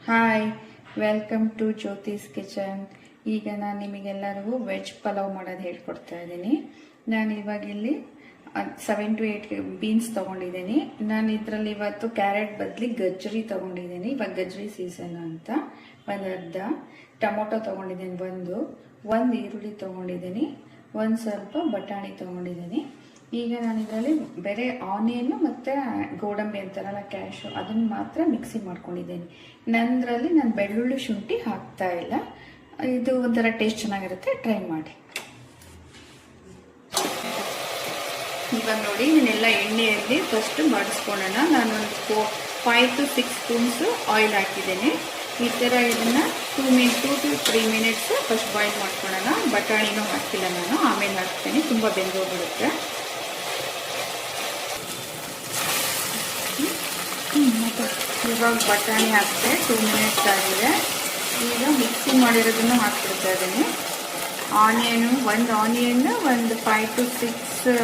Hi, welcome to Jyothi's kitchen. ಈಗ ನಾನು ನಿಮಗೆಲ್ಲರಿಗೂ ವೆಜ್ ಪಲಾವ್ ಮಾಡೋದು ಹೇಳ್ಕೊಡ್ತಾ ಇದ್ದೀನಿ. ನಾನು ಇವಾಗ ಇಲ್ಲಿ 7 to 8 ಬೀನ್ಸ್ ತೊಗೊಂಡಿದ್ದೀನಿ. ನಾನು ಇದರಲ್ಲಿ ಇವತ್ತು ಕ್ಯಾರೆಟ್ ಬದಲಿ ಗಜ್ಜರಿ ತೊಗೊಂಡಿದ್ದೀನಿ. ಇವಾಗ ಗಜ್ಜರಿ ಸೀಸನ್ ಅಂತ. ಒಂದು ಅರ್ಧ ಟೊಮೊಟೊ ತೊಗೊಂಡಿದ್ದೀನಿ, ಒಂದು ಈರುಳ್ಳಿ ತೊಗೊಂಡಿದ್ದೀನಿ, ಒಂದು ಸ್ವಲ್ಪ ಬಟಾಣಿ ತೊಗೊಂಡಿದ್ದೀನಿ. ಈಗ ನಾನು ಇದರಲ್ಲಿ ಬೇರೆ ಆನಿಯನ್ನು ಮತ್ತು ಗೋಡಂಬಿ ಅಂತಾರಲ್ಲ ಕ್ಯಾಶು, ಅದನ್ನು ಮಾತ್ರ ಮಿಕ್ಸಿ ಮಾಡ್ಕೊಂಡಿದ್ದೀನಿ. ನಂದರಲ್ಲಿ ನಾನು ಬೆಳ್ಳುಳ್ಳಿ ಶುಂಠಿ ಹಾಕ್ತಾ ಇಲ್ಲ. ಇದು ಒಂಥರ ಟೇಸ್ಟ್ ಚೆನ್ನಾಗಿರುತ್ತೆ, ಟ್ರೈ ಮಾಡಿ. ಇವಾಗ ನೋಡಿ, ಇದನ್ನೆಲ್ಲ ಎಣ್ಣೆಯಲ್ಲಿ ಫಸ್ಟ್ ಮಾಡಿಸ್ಕೊಳ್ಳೋಣ. ನಾನೊಂದು 5 to 6 ಸ್ಪೂನ್ಸ್ ಆಯಿಲ್ ಹಾಕಿದ್ದೇನೆ. ಈ ಥರ ಇದನ್ನು 2 to 3 ಮಿನಿಟ್ಸ್ ಫಸ್ಟ್ ಬಾಯ್ಲ್ ಮಾಡ್ಕೊಳ್ಳೋಣ. ಬಟಾಣಿನೂ ಹಾಕಿಲ್ಲ ನಾನು, ಆಮೇಲೆ ಹಾಕ್ತೇನೆ, ತುಂಬ ಬೆಂದೋಗ್ಬಿಡುತ್ತೆ. ಇವಾಗ ಬಟಾಣಿ ಹಾಕ್ತೆ, 2 ಮಿನಿಟ್ಸ್ ಆಗಿದೆ. ಈಗ ಮಿಕ್ಸಿ ಮಾಡಿರೋದನ್ನು ಹಾಕ್ಬಿಡ್ತಾ ಇದ್ದೀನಿ. ಒಂದು ಆನಿಯನ್, ಒಂದು 5 to 6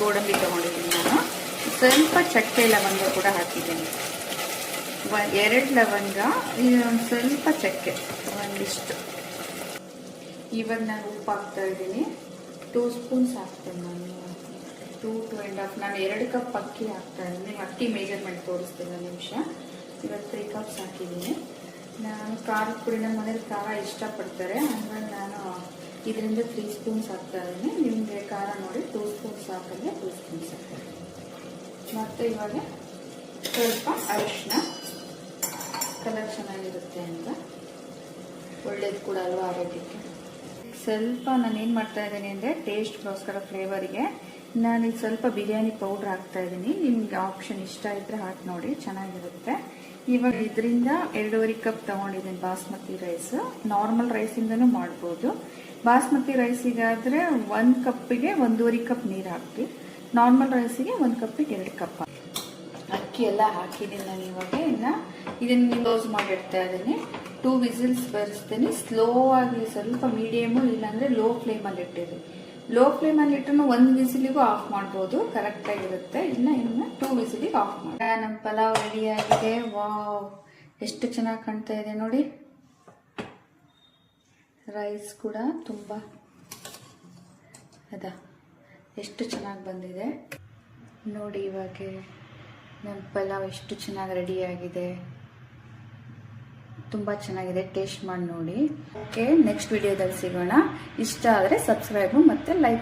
ಗೋಡಂಬಿ ತೊಗೊಂಡಿದ್ದೀನಿ ನಾನು. ಸ್ವಲ್ಪ ಚಕ್ಕೆ ಲವಂಗ ಕೂಡ ಹಾಕಿದ್ದೀನಿ, 2 ಲವಂಗ, ಒಂದು ಸ್ವಲ್ಪ ಚಕ್ಕೆ, ಒಂದಿಷ್ಟು. ಇವಾಗ ನಾನು ಉಪ್ಪು ಹಾಕ್ತಾ ಇದ್ದೀನಿ. 2 ಸ್ಪೂನ್ಸ್ ಹಾಕ್ತೇನೆ ನಾನು, 2 to 2.5. ನಾನು 2 ಕಪ್ ಅಕ್ಕಿ ಹಾಕ್ತಾ ಇದ್ದೀನಿ. ಅಕ್ಕಿ ಮೇಜರ್ಮೆಂಟ್ ತೋರಿಸ್ತೀನಿ ನಿಮಿಷ. ಇವಾಗ 3 ಕಪ್ಸ್ ಹಾಕಿದ್ದೀನಿ. ನಾನು ಖಾರದ ಪುಡಿ, ನಮ್ಮ ಮನೇಲಿ ಖಾರ ಇಷ್ಟಪಡ್ತಾರೆ, ಹಂಗಾಗಿ ನಾನು ಇದರಿಂದ 3 ಸ್ಪೂನ್ಸ್ ಹಾಕ್ತಾ ಇದ್ದೀನಿ. ನಿಮಗೆ ಖಾರ ನೋಡಿ 2 ಸ್ಪೂನ್ಸ್ ಹಾಕಿದ್ರೆ 2 ಸ್ಪೂನ್ಸ್ ಹಾಕ್ತೀನಿ. ಮತ್ತು ಇವಾಗ ಸ್ವಲ್ಪ ಅರಿಶಿನ, ಕಲರ್ ಚೆನ್ನಾಗಿರುತ್ತೆ ಅಂತ, ಒಳ್ಳೇದು ಕೂಡ ಅಲ್ವಾ ಆರೋಗ್ಯಕ್ಕೆ. ಸ್ವಲ್ಪ ನಾನು ಏನು ಮಾಡ್ತಾ ಇದ್ದೀನಿ ಅಂದರೆ, ಟೇಸ್ಟ್ಗೋಸ್ಕರ ಫ್ಲೇವರಿಗೆ ನಾನೀಗ ಸ್ವಲ್ಪ ಬಿರಿಯಾನಿ ಪೌಡ್ರ್ ಹಾಕ್ತಾ ಇದ್ದೀನಿ. ನಿಮ್ಗೆ ಆಪ್ಷನ್ ಇಷ್ಟ ಇದ್ರೆ ಹಾಕಿ ನೋಡಿ, ಚೆನ್ನಾಗಿರುತ್ತೆ. ಇವಾಗ ಇದರಿಂದ 2.5 ಕಪ್ ತೊಗೊಂಡಿದ್ದೀನಿ ಬಾಸ್ಮತಿ ರೈಸ್. ನಾರ್ಮಲ್ ರೈಸಿಂದನೂ ಮಾಡ್ಬೋದು. ಬಾಸ್ಮತಿ ರೈಸಿಗಾದರೆ 1 ಕಪ್ಪಿಗೆ 1.5 ಕಪ್ ನೀರು ಹಾಕ್ತೀವಿ. ನಾರ್ಮಲ್ ರೈಸಿಗೆ 1 ಕಪ್ಪಿಗೆ 2 ಕಪ್ ಅಕ್ಕಿ ಎಲ್ಲ ಹಾಕಿದ್ದೀನಿ ನಾನು. ಇವಾಗ ಇದನ್ನು ಕ್ಲೋಸ್ ಮಾಡಿಡ್ತಾ ಇದ್ದೀನಿ. 2 ವಿಸಿಲ್ಸ್ ಬರೆಸ್ತೀನಿ. ಸ್ಲೋ ಆಗಿ, ಸ್ವಲ್ಪ ಮೀಡಿಯಮು, ಇಲ್ಲಾಂದರೆ ಲೋ ಫ್ಲೇಮಲ್ಲಿ ಇಟ್ಟಿರಿ. ಲೋ ಫ್ಲೇಮಲ್ಲಿ ಇಟ್ಟರು 1 ವಿಸಿಲಿಗೂ ಆಫ್ ಮಾಡ್ಬೋದು, ಕರೆಕ್ಟಾಗಿರುತ್ತೆ. ಇನ್ನು 2 ವಿಸಿಲಿಗೆ ಆಫ್ ಮಾಡಿ. ನಮ್ಮ ಪಲಾವ್ ರೆಡಿಯಾಗಿದೆ. ವಾವ್, ಎಷ್ಟು ಚೆನ್ನಾಗಿ ಕಾಣ್ತಾ ಇದೆ ನೋಡಿ. ರೈಸ್ ಕೂಡ ತುಂಬ ಎಷ್ಟು ಚೆನ್ನಾಗಿ ಬಂದಿದೆ ನೋಡಿ. ಇವಾಗ ನಮ್ಮ ಪಲಾವ್ ಎಷ್ಟು ಚೆನ್ನಾಗಿ ರೆಡಿಯಾಗಿದೆ, ತುಂಬ ಚೆನ್ನಾಗಿದೆ. ಟೇಸ್ಟ್ ಮಾಡಿ ನೋಡಿ. ಓಕೆ, ನೆಕ್ಸ್ಟ್ ವಿಡಿಯೋದಲ್ಲಿ ಸಿಗೋಣ. ಇಷ್ಟ ಆದರೆ ಸಬ್ಸ್ಕ್ರೈಬು ಮತ್ತು ಲೈಕ್